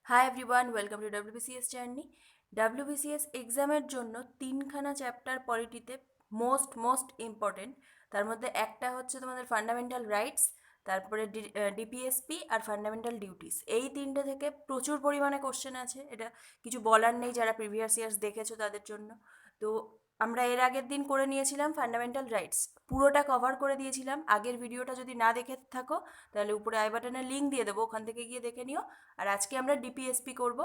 Hi everyone, welcome to WBCS journey. WBCS এক্সামের জন্য তিনখানা চ্যাপ্টার পলিটিতে মোস্ট ইম্পর্টেন্ট। তার মধ্যে একটা হচ্ছে তোমাদের ফান্ডামেন্টাল রাইটস, তারপরে ডিপিএসপি আর ফান্ডামেন্টাল ডিউটিস। এই তিনটে থেকে প্রচুর পরিমাণে কোশ্চেন আছে, এটা কিছু বলার নেই যারা প্রিভিয়াস ইয়ার্স দেখেছো তাদের জন্য। তো আমরা এর আগের দিন করে নিয়েছিলাম ফান্ডামেন্টাল রাইটস, পুরোটা কভার করে দিয়েছিলাম। আগের ভিডিওটা যদি না দেখে থাকো তাহলে উপরে আই বাটনের লিঙ্ক দিয়ে দেবো, ওখান থেকে গিয়ে দেখে নিও। আর আজকে আমরা ডিপিএসপি করব।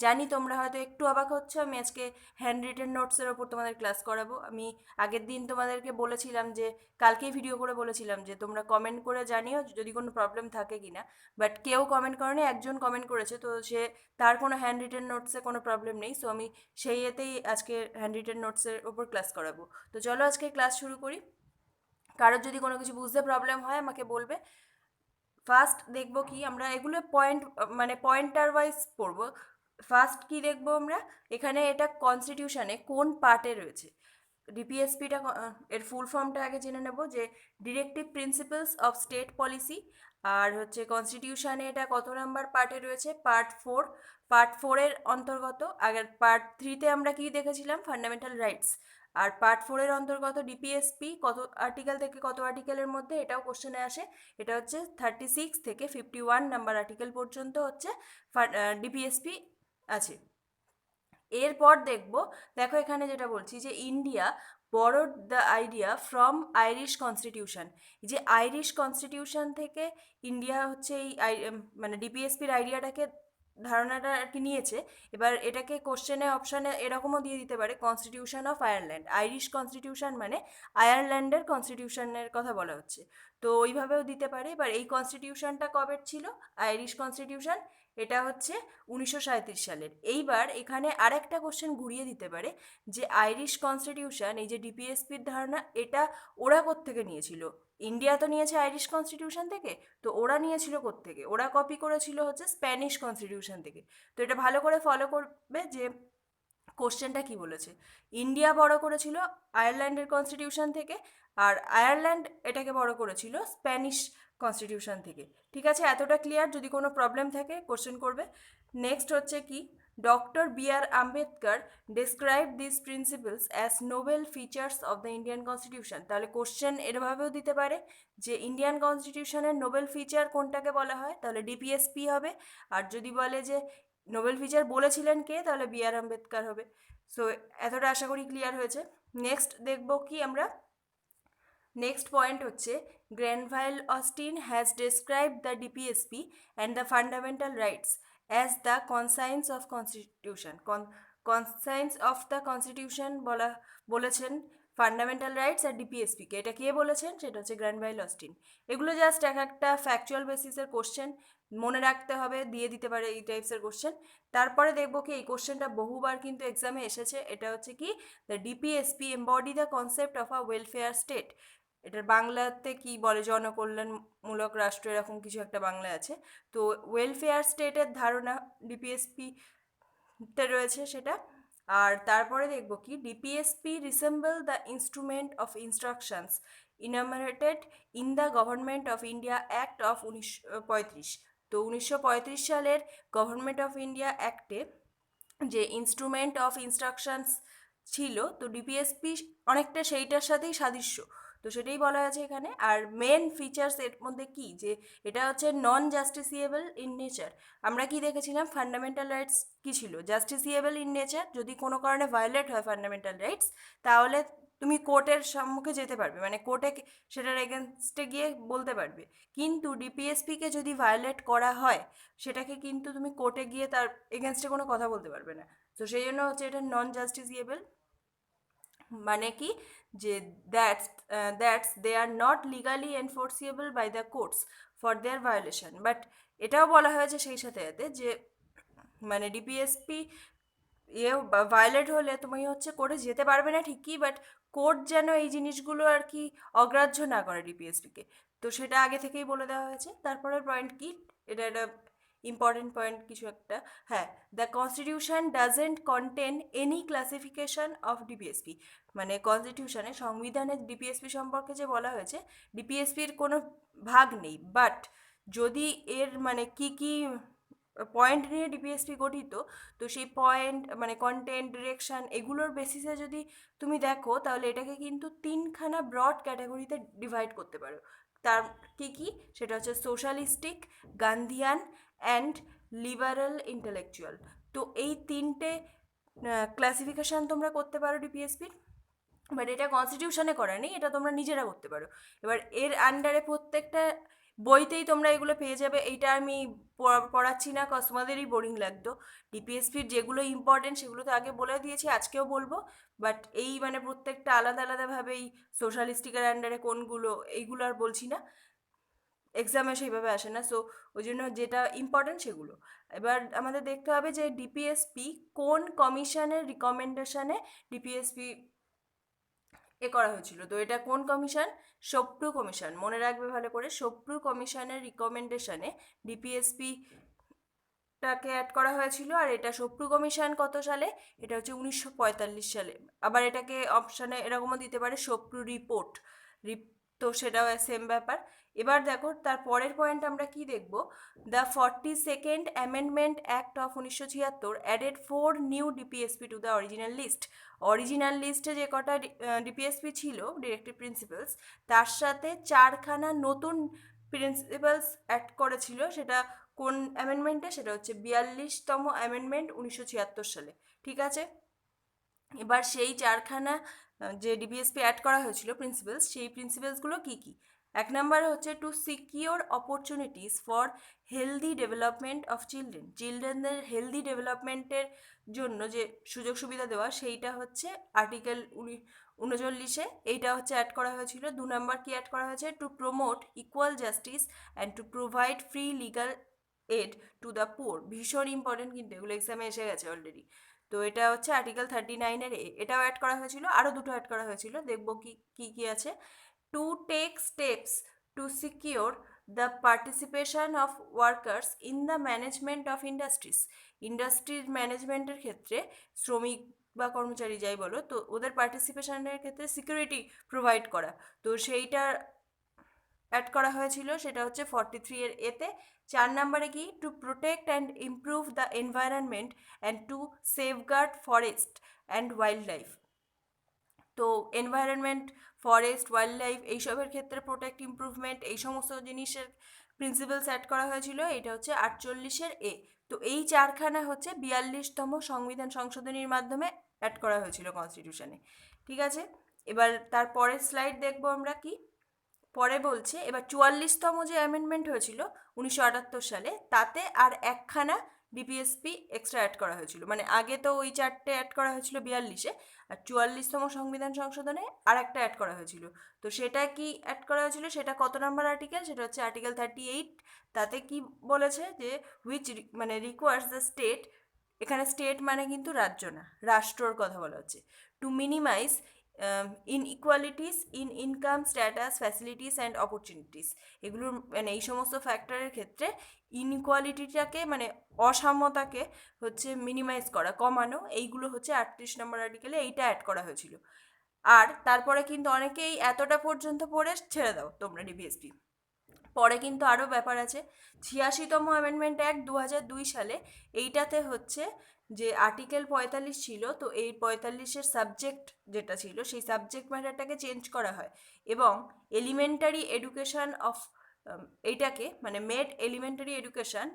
জানি তোমরা হয়তো একটু অবাক হচ্ছ, আমি আজকে হ্যান্ড রিটেন নোটসের ওপর তোমাদের ক্লাস করাবো। আমি আগের দিন তোমাদেরকে বলেছিলাম যে, কালকেই ভিডিও করে বলেছিলাম যে তোমরা কমেন্ট করে জানিও যদি কোনো প্রবলেম থাকে কি না। বাট কেউ কমেন্ট করেনি, একজন কমেন্ট করেছে, তো সে তার কোনো হ্যান্ড রিটেন নোটসে কোনো প্রবলেম নেই। সো আমি সেই এতেই আজকে হ্যান্ড রিটেন নোটসের ওপর ক্লাস করাবো। তো চলো আজকে ক্লাস শুরু করি। কারোর যদি কোনো কিছু বুঝতে প্রবলেম হয় আমাকে বলবে। ফার্স্ট দেখব কি আমরা, এগুলো পয়েন্ট মানে পয়েন্টার ওয়াইজ পড়বো। ফার্স্ট কি দেখবো আমরা, এখানে এটা কনস্টিটিউশনে কোন পার্টে রয়েছে। ডিপিএসপিটা এর ফুল ফর্মটা আগে জেনে নেব, যে directive principles of state policy. আর হচ্ছে কনস্টিটিউশনে এটা কত নাম্বার পার্টে রয়েছে, পার্ট 4। পার্ট 4-এর অন্তর্গত। আগের পার্ট 3-তে আমরা কি দেখেছিলাম, ফান্ডামেন্টাল রাইটস। আর পার্ট 4-এর অন্তর্গত ডিপিএসপি কত আর্টিকেল থেকে কত আর্টিকেলের মধ্যে, এটাও কোশ্চেনে আসে। এটা হচ্ছে 36 থেকে 51 নাম্বার আর্টিকেল পর্যন্ত হচ্ছে ডিপিএসপি আছে। এরপর দেখব, দেখো এখানে যেটা বলছি যে India borrowed the idea from Irish constitution. যে আইরিশ কনস্টিটিউশন থেকে ইন্ডিয়া হচ্ছে এই মানে ডিপিএসপির আইডিয়াটাকে, ধারণাটা আর কি নিয়েছে। এবার এটাকে কোশ্চেনে অপশানে এরকমও দিয়ে দিতে পারে, constitution of Ireland. Irish constitution মানে আয়ারল্যান্ডের কনস্টিটিউশনের কথা বলা হচ্ছে, তো ওইভাবেও দিতে পারে। এবার এই কনস্টিটিউশনটা কবের ছিল, আইরিশ কনস্টিটিউশন, এটা হচ্ছে 1937 সালের। এইবার এখানে আরেকটা কোশ্চেন ঘুরিয়ে দিতে পারে, যে আইরিশ কনস্টিটিউশন, এই যে ডিপিএসপির ধারণা, এটা ওরা কোত্থেকে নিয়েছিল। ইন্ডিয়া তো নিয়েছে আইরিশ কনস্টিটিউশন থেকে, তো ওরা নিয়েছিল কোত্থেকে, ওরা কপি করেছিল হচ্ছে স্প্যানিশ কনস্টিটিউশন থেকে। তো এটা ভালো করে ফলো করবে যে কোশ্চেনটা কি বলেছে। ইন্ডিয়া বড় করেছিল আয়ারল্যান্ডের কনস্টিটিউশন থেকে, আর আয়ারল্যান্ড এটাকে বড় করেছিল স্প্যানিশ কনস্টিটিউশন থেকে। ঠিক আছে, এতটা ক্লিয়ার? যদি কোনো প্রবলেম থাকে কোশ্চেন করবে। নেক্সট হচ্ছে কি, doctor B.R.. Ambedkar describe this principles as Nobel features of the Indian constitution. তাহলে কোশ্চেন এভাবেও দিতে পারে যে ইন্ডিয়ান কনস্টিটিউশনের নোবেল ফিচার কোনটাকে বলা হয়, তাহলে ডিপিএসপি হবে। আর যদি বলে যে নোবেল ফিচার বলেছিলেন কে, তাহলে বি.আর. আম্বেদকর হবে। সো এতটা আশা করি ক্লিয়ার হয়েছে। নেক্সট দেখব কি আমরা, নেক্সট পয়েন্ট হচ্ছে Granville Austin has describe the DPSP and the fundamental rights as the conscience of constitution. Conscience of the constitution বলেছেন ফান্ডামেন্টাল রাইটস আর ডিপিএসপিকে। এটা কে বলেছেন, সেটা হচ্ছে গ্র্যানভাইল অস্টিন। এগুলো জাস্ট এক একটা ফ্যাকচুয়াল বেসিসের কোশ্চেন, মনে রাখতে হবে, দিয়ে দিতে পারে এই টাইপসের কোশ্চেন। তারপরে দেখবো কি, এই কোশ্চেনটা বহুবার কিন্তু এক্সামে এসেছে, এটা হচ্ছে কি, the DPSP embody the concept of a welfare state. এটার বাংলাতে কি বলে, জনকল্যাণমূলক রাষ্ট্র, এরকম কিছু একটা বাংলায় আছে। তো ওয়েলফেয়ার স্টেটের ধারণা ডিপিএসপি তে রয়েছে সেটা। আর তারপরে দেখব কি, DPSP resemble the instrument of instructions enumerated in the government of India act of 1935। তো 1935 সালের গভর্নমেন্ট অফ ইন্ডিয়া অ্যাক্টে যে ইনস্ট্রুমেন্ট অফ ইনস্ট্রাকশনস ছিল, তো ডিপিএসপি অনেকটা সেইটার সাথেই সাদৃশ্য। তো সেটাই বলা আছে এখানে। আর মেন ফিচার্স এর মধ্যে কি, যে এটা হচ্ছে নন জাস্টিসিয়েবল ইন নেচার। আমরা কি দেখেছিলাম, ফান্ডামেন্টাল রাইটস কি ছিল, জাস্টিসিয়েবল ইন নেচার। যদি কোনো কারণে ভায়োলেট হয় ফান্ডামেন্টাল রাইটস, তাহলে তুমি কোর্টের সম্মুখে যেতে পারবে, মানে কোর্টে সেটার এগেনস্টে গিয়ে বলতে পারবে। কিন্তু ডিপিএসপিকে যদি ভায়োলেট করা হয়, সেটাকে কিন্তু তুমি কোর্টে গিয়ে তার এগেনস্টে কোনো কথা বলতে পারবে না। তো সেই জন্য হচ্ছে এটা নন জাস্টিসিয়েবল। মানে কি, যে that's they are not legally enforceable by the courts for their violation. But এটাও বলা হয়েছে সেই সাথে সাথে যে, মানে ডিপিএসপি ভায়োলেট হলে তুমি হচ্ছে কোর্টে যেতে পারবে না ঠিকই, বাট কোর্ট যেন এই জিনিসগুলো আর কি অগ্রাহ্য না করে ডিপিএসপিকে। তো সেটা আগে থেকেই বলে দেওয়া হয়েছে। তারপরের পয়েন্ট কি, এটা একটা ইম্পর্টেন্ট পয়েন্ট কিছু একটা। হ্যাঁ, the constitution doesn't contain any classification of DPSP. মানে কনস্টিটিউশনে, সংবিধানে ডিপিএসপি সম্পর্কে যে বলা হয়েছে, ডিপিএসপির কোনো ভাগ নেই। বাট যদি এর মানে কি কি পয়েন্ট নিয়ে ডিপিএসপি গঠিত। তো সেই পয়েন্ট মানে কন্টেন্ট, ডিরেকশন এগুলোর বেসিসে যদি তুমি দেখো তাহলে এটাকে কিন্তু তিনখানা ব্রড ক্যাটাগরিতে ডিভাইড করতে পারো। তার কি কি? সেটা হচ্ছে সোশ্যালিস্টিক, গান্ধিয়ান অ্যান্ড লিবারাল ইন্টেলেকচুয়াল। তো এই তিনটে ক্লাসিফিকেশান তোমরা করতে পারো ডিপিএসপির, বাট এটা কনস্টিটিউশনে করা নেই, এটা তোমরা নিজেরা করতে পারো। এবার এর আন্ডারে প্রত্যেকটা বইতেই তোমরা এগুলো পেয়ে যাবে। এইটা আমি পড়াচ্ছি না, কজ তোমাদেরই বোরিং লাগতো। ডিপিএসপির যেগুলো ইম্পর্টেন্ট সেগুলো তো আগে বলে দিয়েছি, আজকেও বলবো। বাট এই মানে প্রত্যেকটা আলাদা আলাদাভাবে এই সোশ্যালিস্টিকের আন্ডারে কোনগুলো, এইগুলো আর বলছি না, এক্সামে সেইভাবে আসে না। সো ওই জন্য যেটা ইম্পর্টেন্ট সেগুলো এবার আমাদের দেখতে হবে যে ডিপিএসপি কোন কমিশনের রিকমেন্ডেশনে ডিপিএসপি করা হয়েছিল। তো এটা কোন কমিশন? সোপ্রু কমিশন, মনে রাখবে ভালো করে। সোপ্রু কমিশনের রিকমেন্ডেশনে ডিপিএসপি টাকে অ্যাড করা হয়েছিল। আর এটা সোপ্রু কমিশন কত সালে? এটা হচ্ছে 1945 সালে। আবার এটাকে অপশানে এরকমও দিতে পারে সোপ্রু রিপোর্ট। তো সেটাও সেম ব্যাপার। এবার দেখো তার পরের পয়েন্ট আমরা কি দেখব। The 42nd amendment act of 1976 added 4 new DPSP to the original list. Original লিস্টে যে কটা ডিপিএসপি ছিল, ডিরেক্টিভ প্রিন্সিপালস, তার সাথে 4খানা নতুন প্রিন্সিপালস অ্যাড করেছিল। সেটা কোন অ্যামেন্ডমেন্টে? সেটা হচ্ছে 42তম অ্যামেন্ডমেন্ট 1976 সালে। ঠিক আছে, এবার সেই 4খানা যে ডিপিএসপি অ্যাড করা হয়েছিল প্রিন্সিপালস, সেই প্রিন্সিপালসগুলো কী কী? এক নম্বরে হচ্ছে to secure opportunities for healthy development of children. চিলড্রেনদের হেলদি ডেভেলপমেন্টের জন্য যে সুযোগ সুবিধা দেওয়া, সেইটা হচ্ছে আর্টিকেল 39-এ এইটা হচ্ছে অ্যাড করা হয়েছিল। 2 নম্বর কি অ্যাড করা হয়েছে? To promote equal justice and to provide free legal aid to the poor. ভীষণ ইম্পর্টেন্ট, কিন্তু এগুলো এক্সামে এসে গেছে অলরেডি। তো এটা হচ্ছে আর্টিকেল 39-এর এটাও অ্যাড করা হয়েছিল। আরও দুটো অ্যাড করা হয়েছিল, দেখবো কি কি আছে। To take steps to secure the participation of workers in the management of industries. ইন্ডাস্ট্রির ম্যানেজমেন্টের ক্ষেত্রে শ্রমিক বা কর্মচারী যাই বলো, তো ওদের পার্টিসিপেশনের ক্ষেত্রে সিকিউরিটি প্রোভাইড করা। তো সেইটা অ্যাড করা হয়েছিল, সেটা হচ্ছে 43-এর এতে। 4 নম্বরে কি? To protect and improve the environment and to safeguard forest and wildlife. তো এনভায়রনমেন্ট, ফরেস্ট, ওয়াইল্ড লাইফ এইসবের ক্ষেত্রে প্রোটেক্ট, ইমপ্রুভমেন্ট, এই সমস্ত জিনিসের প্রিন্সিপালস অ্যাড করা হয়েছিল। এটা হচ্ছে 48-এর এ। তো এই 4খানা হচ্ছে 42তম সংবিধান সংশোধনীর মাধ্যমে অ্যাড করা হয়েছিল কনস্টিটিউশনে। ঠিক আছে, এবার তার পরের স্লাইড দেখবো আমরা কি পরে বলছে। এবার 44তম যে অ্যামেন্ডমেন্ট হয়েছিল 1978 সালে, তাতে আর একখানা ডিপিএসপি এক্সট্রা অ্যাড করা হয়েছিল। মানে আগে তো ওই 4টে অ্যাড করা হয়েছিল 42-এ, আর 44তম সংবিধান সংশোধনে আর একটা অ্যাড করা হয়েছিল। তো সেটা কি অ্যাড করা হয়েছিল? সেটা কত নাম্বার আর্টিকেল? সেটা হচ্ছে আর্টিকেল 38। তাতে কি বলেছে যে হুইচ মানে রিকোয়ার্স দ্য স্টেট, এখানে স্টেট মানে কিন্তু রাজ্য না, রাষ্ট্রর কথা বলা হচ্ছে, to minimise inequalities in income, status, facilities and opportunities. এগুলোর মানে এই সমস্ত ফ্যাক্টরের ক্ষেত্রে ইনইকুয়ালিটিটাকে মানে অসাম্যতাকে হচ্ছে মিনিমাইজ করা, কমানো, এইগুলো হচ্ছে 38 নম্বর আর্টিকেলে এইটা অ্যাড করা হয়েছিল। আর তারপরে কিন্তু অনেকেই এতটা পর্যন্ত পড়ে ছেড়ে দাও তোমরা ডিপিএসপি, পরে কিন্তু আরও ব্যাপার আছে। 86তম অ্যামেন্ডমেন্ট অ্যাক্ট 2002 সালে, এইটাতে হচ্ছে যে আর্টিকেল 45 ছিল, তো এই 45-এর সাবজেক্ট যেটা ছিল সেই সাবজেক্ট ম্যাটারটাকে চেঞ্জ করা হয় এবং এলিমেন্টারি এডুকেশন অফ এইটাকে মানে made elementary education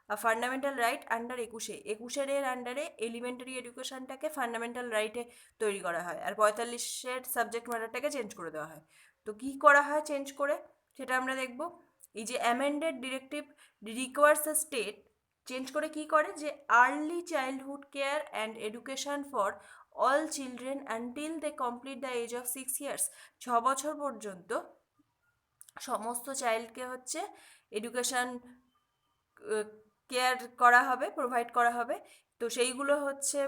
fundamental right under 21-এর এর আন্ডারে এলিমেন্টারি এডুকেশনটাকে ফান্ডামেন্টাল রাইটে তৈরি করা হয়, আর 45-এর সাবজেক্ট ম্যাটারটাকে চেঞ্জ করে দেওয়া হয়। তো কী করা হয় চেঞ্জ করে সেটা আমরা দেখব। এই যে amended directive requires the state, change করে কি করে যে early childhood care and education for all children until they complete the age of 6 years. 6 বছর পর্যন্ত সমস্ত চাইল্ডকে হচ্ছে এডুকেশান কেয়ার করা হবে, প্রোভাইড করা হবে। তো সেইগুলো হচ্ছে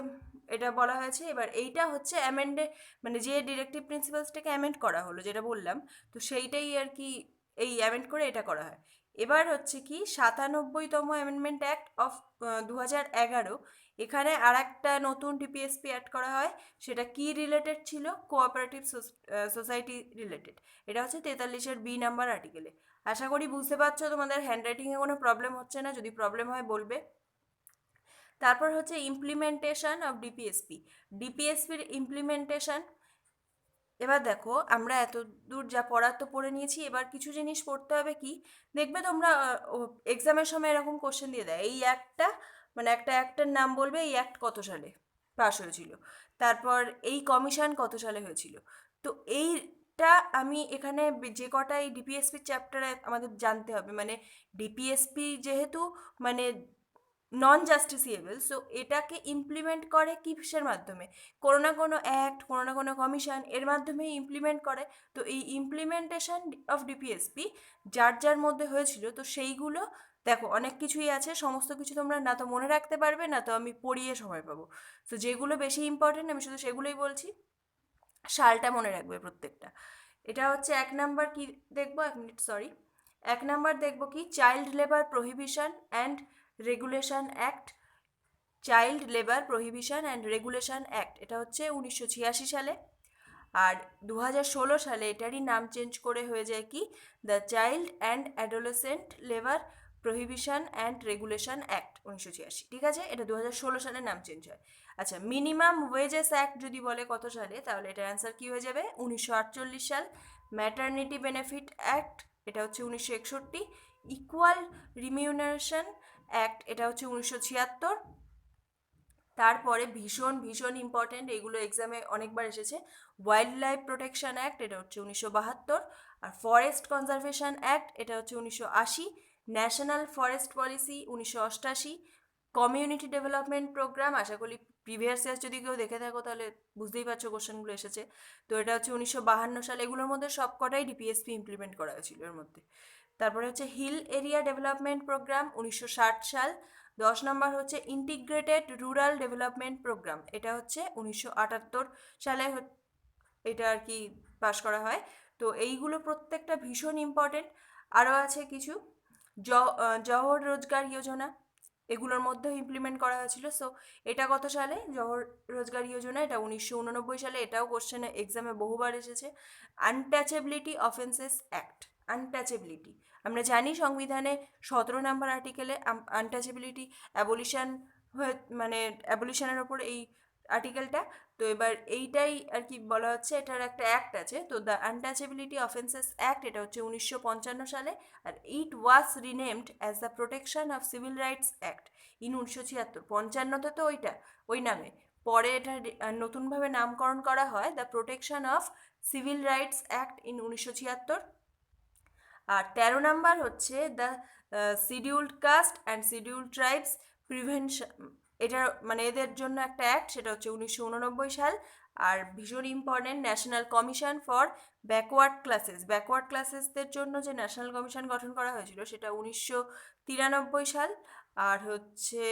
এটা বলা হয়েছে। এবার এইটা হচ্ছে অ্যামেন্ডে মানে যে ডিরেক্টিভ প্রিন্সিপালসটাকে অ্যামেন্ড করা হলো যেটা বললাম, তো সেইটাই আর কি এই অ্যামেন্ড করে এটা করা হয়। এবার হচ্ছে কি 97তম অ্যামেন্ডমেন্ট অ্যাক্ট অফ 2011, এখানে আর একটা নতুন ডিপিএসপি অ্যাড করা হয়। সেটা কি রিলেটেড ছিল? Cooperative society related. এটা হচ্ছে 43-এর বি নাম্বার আর্টিকেলে। আশা করি বুঝতে পারছো, তোমাদের হ্যান্ডরাইটিংয়ে কোনো প্রবলেম হচ্ছে না, যদি প্রবলেম হয় বলবে। তারপর হচ্ছে ইমপ্লিমেন্টেশন অফ ডিপিএসপি। ডিপিএসপির ইমপ্লিমেন্টেশন, এবার দেখো আমরা এত দূর যা পড়ার তো পড়ে নিয়েছি, এবার কিছু জিনিস পড়তে হবে কি, দেখবে তোমরা এক্সামের সময় এরকম কোশ্চেন দিয়ে দেয়, এই একটা মানে একটা অ্যাক্টের নাম বলবে, এই অ্যাক্ট কত সালে পাশ হয়েছিল, তারপর এই কমিশন কত সালে হয়েছিল। তো এইটা আমি এখানে যে কটা এই ডিপিএসপি চ্যাপ্টারে আমাদের জানতে হবে, মানে ডিপিএসপি যেহেতু মানে নন জাস্টিসিয়েবল, সো এটাকে ইমপ্লিমেন্ট করে কিসের মাধ্যমে, কোনো না কোনো অ্যাক্ট, কোনো না কোনো কমিশন, এর মাধ্যমেই ইমপ্লিমেন্ট করে। তো এই ইমপ্লিমেন্টেশন অফ ডিপিএসপি যার যার মধ্যে হয়েছিল, তো সেইগুলো দেখো অনেক কিছুই আছে, সমস্ত কিছু তোমরা না তো মনে রাখতে পারবে, না তো আমি পড়িয়ে সময় পাবো। তো যেগুলো বেশি ইম্পর্টেন্ট আমি শুধু সেগুলোই বলছি, সালটা মনে রাখবে প্রত্যেকটা। এটা হচ্ছে 1 নাম্বার কি দেখবো, 1 মিনিট সরি, 1 নাম্বার দেখবো কি child labour prohibition and regulation act. Child labour prohibition and regulation act, এটা হচ্ছে 1986 সালে। আর 2016 সালে এটারই নাম চেঞ্জ করে হয়ে যায় কি the child and adolescent labour prohibition and regulation act 1986, ঠিক আছে, এটা 2016 সালে নাম চেঞ্জ হয়। আচ্ছা, মিনিমাম ওয়েজেস অ্যাক্ট যদি বলে কত সালে, তাহলে এটার অ্যান্সার কী হয়ে যাবে 1948 সাল। ম্যাটারনিটি বেনিফিট অ্যাক্ট, এটা হচ্ছে 1961। ইকুয়াল রিমিউনারেশন অ্যাক্ট, এটা হচ্ছে 1976। তারপরে ভীষণ ভীষণ ইম্পর্ট্যান্ট, এগুলো এক্সামে অনেকবার এসেছে, ওয়াইল্ড লাইফ প্রোটেকশন অ্যাক্ট, এটা হচ্ছে 1972। আর ফরেস্ট কনজারভেশন অ্যাক্ট, এটা হচ্ছে 1980। National forest policy 1988। Community development programme, আশা করি প্রিভিয়াস ইয়ার যদি কেউ দেখে থাকো তাহলে বুঝতেই পারছো কোশ্চেনগুলো এসেছে, তো এটা হচ্ছে 1952 সাল। এগুলোর মধ্যে সব কটাই ডিপিএসপি ইমপ্লিমেন্ট করা হয়েছিল এর মধ্যে। তারপরে হচ্ছে হিল এরিয়া ডেভেলপমেন্ট প্রোগ্রাম 1960 সাল। 10 নম্বর হচ্ছে ইন্টিগ্রেটেড রুরাল ডেভেলপমেন্ট প্রোগ্রাম, এটা হচ্ছে 1978 সালে এটা আর কি পাশ করা হয়। তো এইগুলো প্রত্যেকটা ভীষণ ইম্পর্টেন্ট। আরও আছে কিছু জওহর রোজগার যোজনা, এগুলোর মধ্যেও ইমপ্লিমেন্ট করা হয়েছিল। সো এটা কত সালে জওহর রোজগার যোজনা, এটা 1989 সালে, এটাও কোশ্চেনে এক্সামে বহুবার এসেছে। আনটাচেবিলিটি অফেন্সেস অ্যাক্ট, আনটাচেবিলিটি আমরা জানি সংবিধানে 17 নম্বর আর্টিকেলে আনটাচেবিলিটি অ্যাবলিশন হয়ে, মানে অ্যাবলিশনের ওপর এই আর্টিকেলটা। তো এবার এইটাই আর কি বলা হচ্ছে, এটার একটা অ্যাক্ট আছে, তো দ্য আনটাচেবিলিটি অফেন্সেস অ্যাক্ট, এটা হচ্ছে 1955 সালে। আর it was renamed as the protection of civil rights act in 1976। 55-তে তো ওইটা ওই নামে, পরে এটা নতুনভাবে নামকরণ করা হয় the protection of civil rights act in 1976। আর 13 নম্বর হচ্ছে the scheduled caste and scheduled tribes prevention, এটা মানে এদের জন্য একটা অ্যাক্ট, সেটা হচ্ছে 1989 সাল। আর ভীষণ important national commission for backward classes, backward ক্লাসেসদের জন্য যে ন্যাশনাল কমিশন গঠন করা হয়েছিল সেটা 1993 সাল। আর হচ্ছে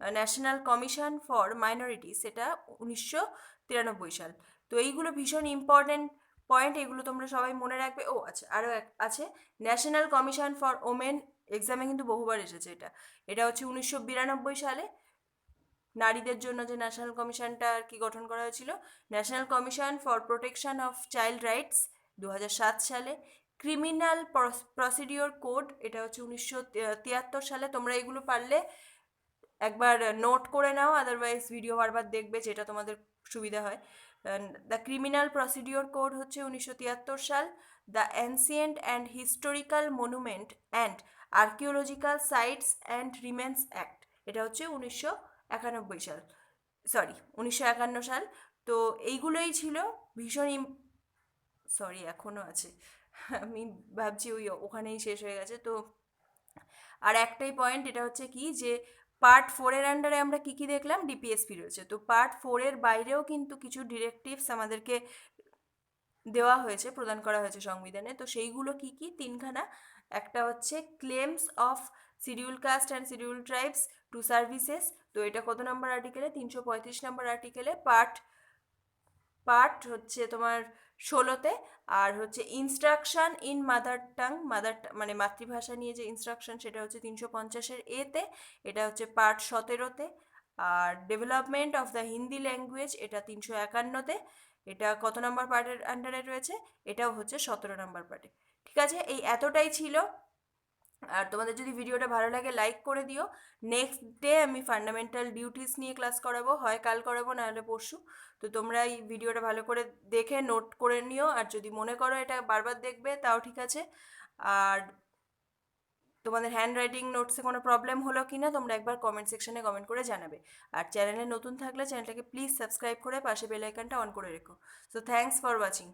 ন্যাশনাল কমিশন ফর মাইনরিটি, সেটা 1993 সাল। তো এইগুলো ভীষণ ইম্পর্টেন্ট পয়েন্ট, এগুলো তোমরা সবাই মনে রাখবে। ও আচ্ছা, আরও এক আছে ন্যাশনাল কমিশন ফর ওমেন, এক্সামে কিন্তু বহুবার এসেছে এটা, এটা হচ্ছে 1992 সালে নারীদের জন্য যে ন্যাশনাল কমিশনটা আর কি গঠন করা হয়েছিল। National commission for protection of child rights 2007 সালে। ক্রিমিনাল প্রসিডিওর কোড, এটা হচ্ছে 1973 সালে। তোমরা এগুলো পারলে একবার নোট করে নাও, আদারওয়াইজ ভিডিও বারবার দেখবে যেটা তোমাদের সুবিধা হয়। দ্য ক্রিমিনাল প্রসিডিওর কোড হচ্ছে 1973 সাল। The ancient and historical monument and archaeological sites and remains act, এটা হচ্ছে 1991 সাল, সরি 1951 সাল। তো এইগুলোই ছিল ভীষণ সরি এখনও আছে, আমি ভাবছি ওখানেই শেষ হয়ে গেছে। তো আর একটাই পয়েন্ট, এটা হচ্ছে কি যে পার্ট 4-এর আন্ডারে আমরা কী কী দেখলাম, ডিপিএসপি রয়েছে, তো পার্ট 4-এর বাইরেও কিন্তু কিছু ডিরেক্টিভস আমাদেরকে দেওয়া হয়েছে, প্রদান করা হয়েছে সংবিধানে। তো সেইগুলো কি কি, 3খানা। একটা হচ্ছে claims of schedule caste and schedule tribes to services, তো এটা কত নম্বর আর্টিকেলে, 335 নম্বর আর্টিকেলে, পার্ট পার্ট হচ্ছে তোমার 16-তে। আর হচ্ছে ইনস্ট্রাকশন ইন মাদার টাং, মানে মাতৃভাষা নিয়ে যে ইনস্ট্রাকশন, সেটা হচ্ছে 350-এর এতে, এটা হচ্ছে পার্ট 17-তে। আর development of the Hindi language, এটা 351-তে, এটা কত নম্বর পার্টের আন্ডারে রয়েছে, এটাও হচ্ছে 17 নম্বর পার্টে। ঠিক আছে, এই এতটাই ছিল আর তোমাদের যদি ভিডিওটা ভালো লাগে লাইক করে দিও। নেক্সট ডে আমি ফান্ডামেন্টাল ডিউটিস নিয়ে ক্লাস করাবো, হয় কাল করাবো নাহলে পরশু। তো তোমরা এই ভিডিওটা ভালো করে দেখে নোট করে নিও, আর যদি মনে করো এটা বারবার দেখবে তাও ঠিক আছে। আর তোমাদের হ্যান্ড রাইটিং নোটসে কোনো প্রবলেম হলো কি না তোমরা একবার কমেন্ট সেকশনে কমেন্ট করে জানাবে। আর চ্যানেলে নতুন থাকলে চ্যানেলটাকে প্লিজ সাবস্ক্রাইব করে পাশে বেল আইকনটা অন করে রেখো। So thanks for watching.